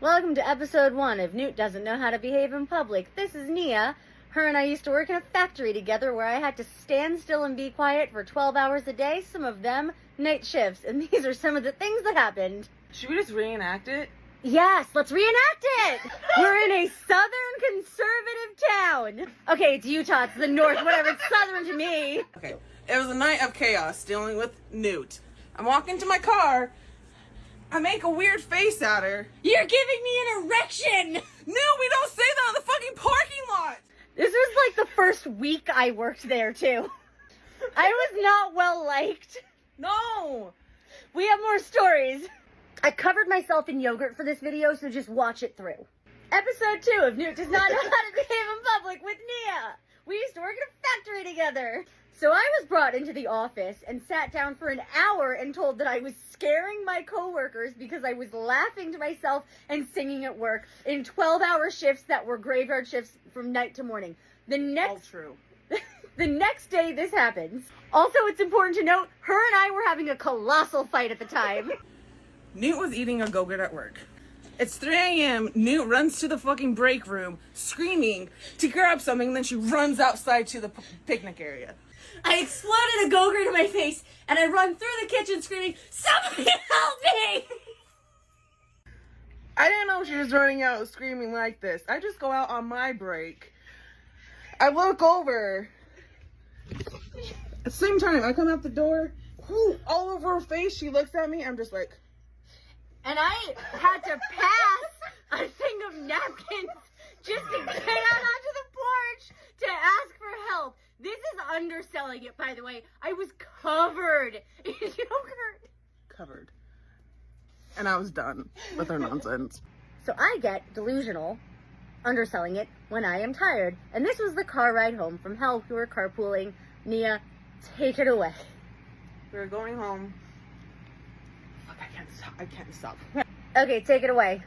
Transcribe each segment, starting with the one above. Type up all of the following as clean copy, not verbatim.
Welcome to episode 1 of Newt Doesn't Know How to Behave in Public. This is Nia. Her and I used to work in a factory together where I had to stand still and be quiet for 12 hours a day, some of them night shifts, and these are some of the things that happened. Should we just reenact it? Yes, let's reenact it! We're in a southern conservative town. Okay, it's Utah, it's the north, whatever, it's southern to me. Okay, it was a night of chaos dealing with Newt. I'm walking to my car. I make a weird face at her. You're giving me an erection! No, we don't say that on the fucking parking lot! This was like the first week I worked there, too. I was not well liked. No! We have more stories. I covered myself in yogurt for this video, so just watch it through. Episode 2 of Newt Does Not Know How to Behave in Public with Nia. We used to work in a factory together. So I was brought into the office and sat down for an hour and told that I was scaring my coworkers because I was laughing to myself and singing at work in 12-hour shifts that were graveyard shifts from night to morning. All true. The next day this happens. Also, it's important to note, her and I were having a colossal fight at the time. Newt was eating a Go-Gurt at work. It's 3 a.m. Newt runs to the fucking break room, screaming to grab something, and then she runs outside to the picnic area. I exploded a Go-Gurt in my face, and I run through the kitchen screaming, "Somebody help me!" I didn't know she was running out screaming like this. I just go out on my break. I look over. At the same time, I come out the door. All over her face, she looks at me. I'm just like... And I had to pass a thing of napkins just to get out onto the porch to ask for help. This is underselling it, by the way. I was covered in yogurt. Covered. And I was done with her nonsense. So I get delusional, underselling it, when I am tired. And this was the car ride home from hell. We were carpooling. Nia, take it away. We were going home. Fuck, I can't stop. Okay, take it away.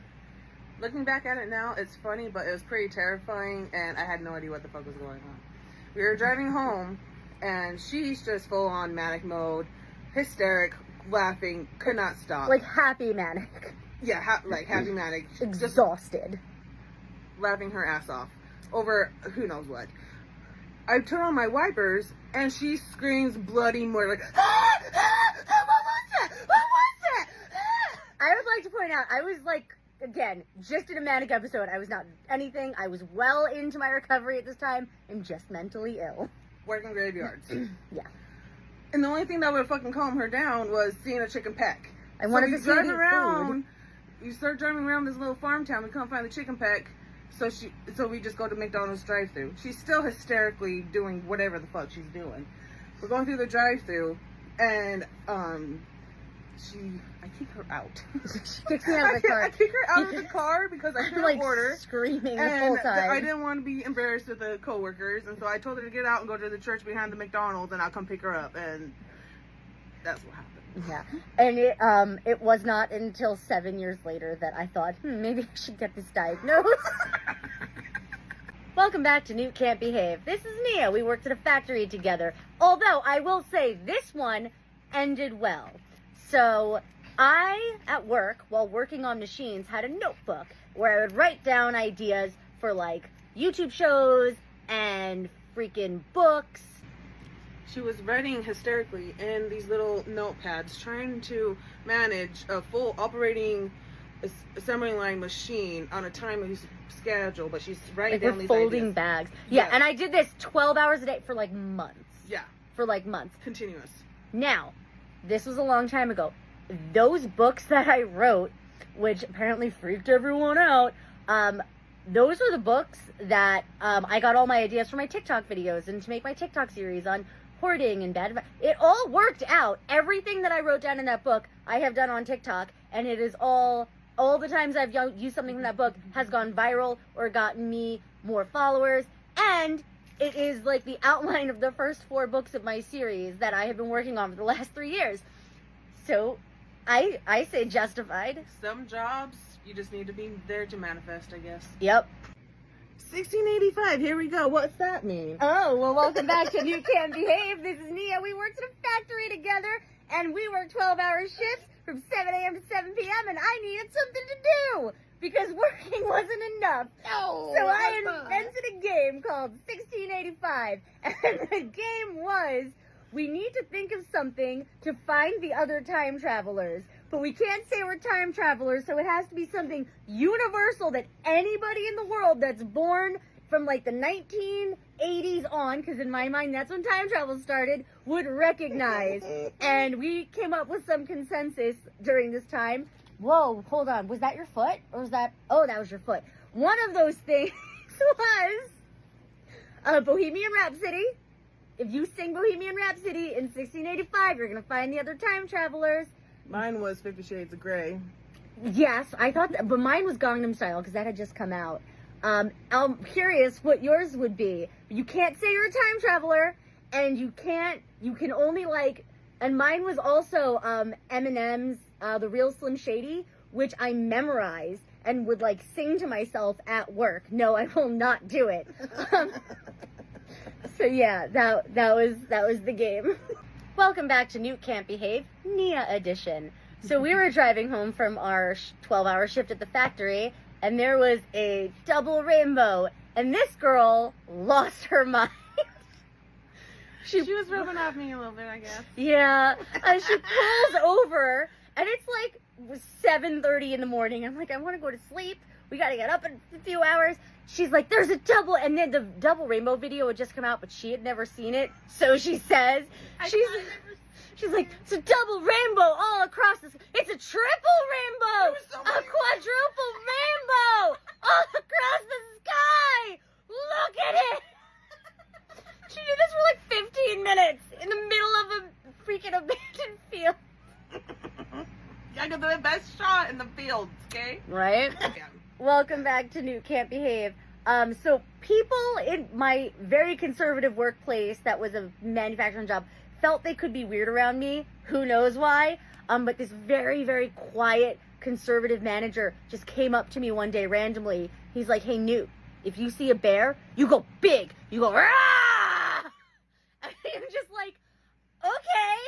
Looking back at it now, it's funny, but it was pretty terrifying, and I had no idea what the fuck was going on. We were driving home, and she's just full on manic mode, hysteric, laughing, could not stop. Like happy manic. Yeah, happy manic. Exhausted. Laughing her ass off over who knows what. I turn on my wipers, and she screams bloody murder, like, "Ah! Ah! What was that? What was that? Ah!" I would like to point out, I was like, again, just in a manic episode. I was not anything. I was well into my recovery at this time. I'm just mentally ill. Working graveyards. Yeah. And the only thing that would fucking calm her down was seeing a chicken peck. I wanted to see drive any around. You start driving around this little farm town. We can't find the chicken peck. So we just go to McDonald's drive-thru. She's still hysterically doing whatever the fuck she's doing. We're going through the drive-thru, and I kick her out. She kicks me out of the car. I kick her out of the car because I couldn't like order. Screaming the whole time. I didn't want to be embarrassed with the coworkers, and so I told her to get out and go to the church behind the McDonald's, and I'll come pick her up, and that's what happened. Yeah, and it was not until 7 years later that I thought, maybe I should get this diagnosed. Welcome back to Newt Can't Behave. This is Nia. We worked at a factory together. Although, I will say, this one ended well. So, I, at work, while working on machines, had a notebook where I would write down ideas for, like, YouTube shows and freaking books. She was writing hysterically in these little notepads, trying to manage a full operating assembly line machine on a time schedule, but she's writing down these folding ideas. bags. Yeah, and I did this 12 hours a day for like months. Yeah. For like months. Continuous. Now, this was a long time ago. Those books that I wrote, which apparently freaked everyone out, those are the books that I got all my ideas for my TikTok videos and to make my TikTok series on hoarding and bad advice. It all worked out. Everything that I wrote down in that book, I have done on TikTok, and it is all the times I've used something from that book has gone viral or gotten me more followers, and it is like the outline of the first 4 books of my series that I have been working on for the last 3 years. So, I say justified. Some jobs, you just need to be there to manifest, I guess. Yep. 1685, here we go. What's that mean? Oh, well, welcome back to Newt Can't Behave. This is Nia. We worked at a factory together, and we worked 12-hour shifts from 7 a.m. to 7 p.m., and I needed something to do. because working wasn't enough. No, So I invented a game called 1685, and the game was, we need to think of something to find the other time travelers. But we can't say we're time travelers, so it has to be something universal that anybody in the world that's born from like the 1980s on, because in my mind that's when time travel started, would recognize. And we came up with some consensus during this time. Whoa, hold on. Was that your foot? Or was that... Oh, that was your foot. One of those things was Bohemian Rhapsody. If you sing Bohemian Rhapsody in 1685, you're going to find the other time travelers. Mine was 50 Shades of Grey. Yes, I thought that, but mine was Gangnam Style because that had just come out. I'm curious what yours would be. You can't say you're a time traveler, and you can only like, and mine was also Eminem's The Real Slim Shady, which I memorized and would like sing to myself at work. No, I will not do it. So yeah, that was the game. Welcome back to Newt Can't Behave, Nia edition. So we were driving home from our 12-hour shift at the factory, and there was a double rainbow, and this girl lost her mind. She was rubbing off me a little bit, I guess. Yeah, she pulls over, and it's like 7:30 in the morning. I'm like, I want to go to sleep. We got to get up in a few hours. She's like, there's a double, and then the double rainbow video had just come out, but she had never seen it. So she says, she's like, it's a double rainbow all across this. It's a triple rainbow, a quadruple rainbow all across the sky. Look at it. She did this for like 15 minutes in the middle of a freaking abandoned field. I got the best shot in the field, okay? Right? Yeah. Welcome back to Newt Can't Behave. So people in my very conservative workplace that was a manufacturing job felt they could be weird around me. Who knows why? But this very, very quiet conservative manager just came up to me one day randomly. He's like, hey, Newt, if you see a bear, you go big. You go, rah! And I'm just like, okay.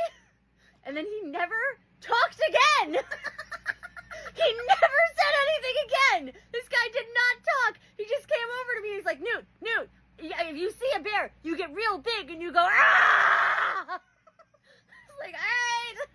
And then he never talked again. He never said anything again. This guy did not talk. He just came over to me. He's like, Newt, if you see a bear, you get real big and you go, ah! I was like, all right.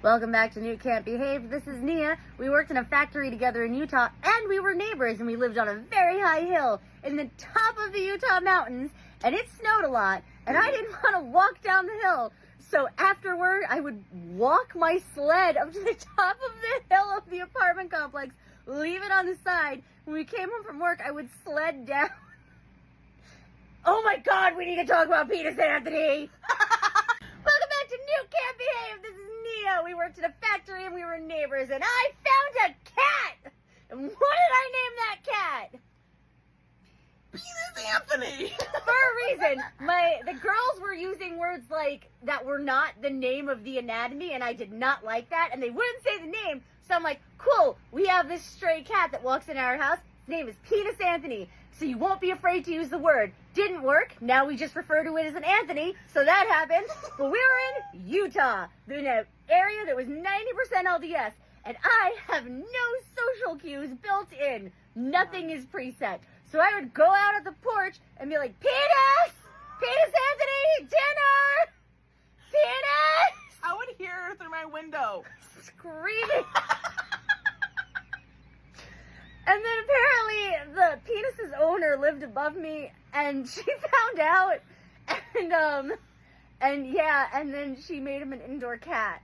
Welcome back to Newt Can't Behave. This is Nia. We worked in a factory together in Utah, and we were neighbors, and we lived on a very high hill in the top of the Utah mountains, and it snowed a lot, and I didn't want to walk down the hill. So afterward, I would walk my sled up to the top of the hill of the apartment complex, leave it on the side. When we came home from work, I would sled down. Oh my God, we need to talk about Penis Anthony. Welcome back to Newt Can't Behave. This is Nia. We worked at a factory and we were neighbors, and I found a cat. And what did I name that cat? Penis Anthony. For a reason. The girls were using words like that were not the name of the anatomy, and I did not like that, and they wouldn't say the name. So I'm like, cool, we have this stray cat that walks in our house. His name is Penis Anthony, so you won't be afraid to use the word. Didn't work. Now we just refer to it as an Anthony, so that happened. But we were in Utah, in an area that was 90% LDS, and I have no social cues built in. Nothing is preset. So I would go out at the porch and be like, Penis! Penis Anthony! Dinner! Penis! I would hear her through my window. Screaming. And then apparently the penis's owner lived above me, and she found out, and then she made him an indoor cat.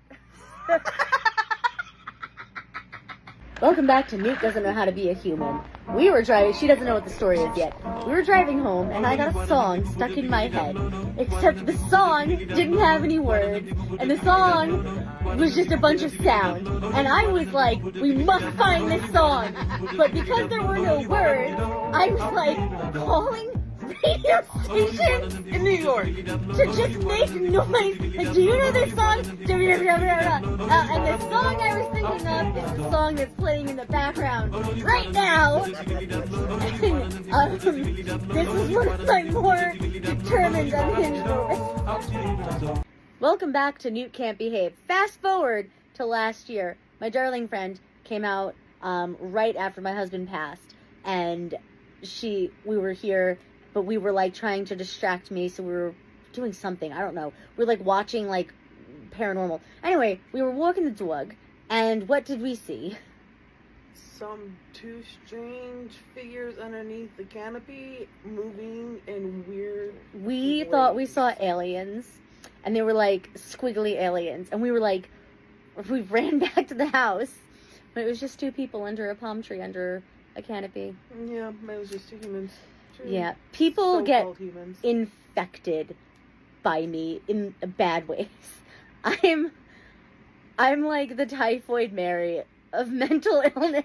Welcome back to Newt Doesn't Know How to Be a Human. We were driving, she doesn't know what the story is yet. We were driving home and I got a song stuck in my head. Except the song didn't have any words and the song was just a bunch of sound. And I was like, we must find this song. But because there were no words, I was like calling radio stations In New York. to just make noise. Like, do you know this song? And the song I was thinking of is the song that's playing in the background right now. And, this is one of my more determined, unhinged moments. Welcome back to Newt Can't Behave. Fast forward to last year. My darling friend came out right after my husband passed, and we were here, but we were like trying to distract me, so we were doing something. I don't know. We were like watching like paranormal. Anyway, we were walking the dog, and what did we see? Some two strange figures underneath the canopy moving in weird We ways. thought we saw aliens, and they were like squiggly aliens, and we were like, we ran back to the house, but it was just two people under a palm tree under a canopy. Yeah, it was just two humans. Yeah, people get So-called humans. infected by me in bad ways. I'm like the typhoid Mary of mental illness.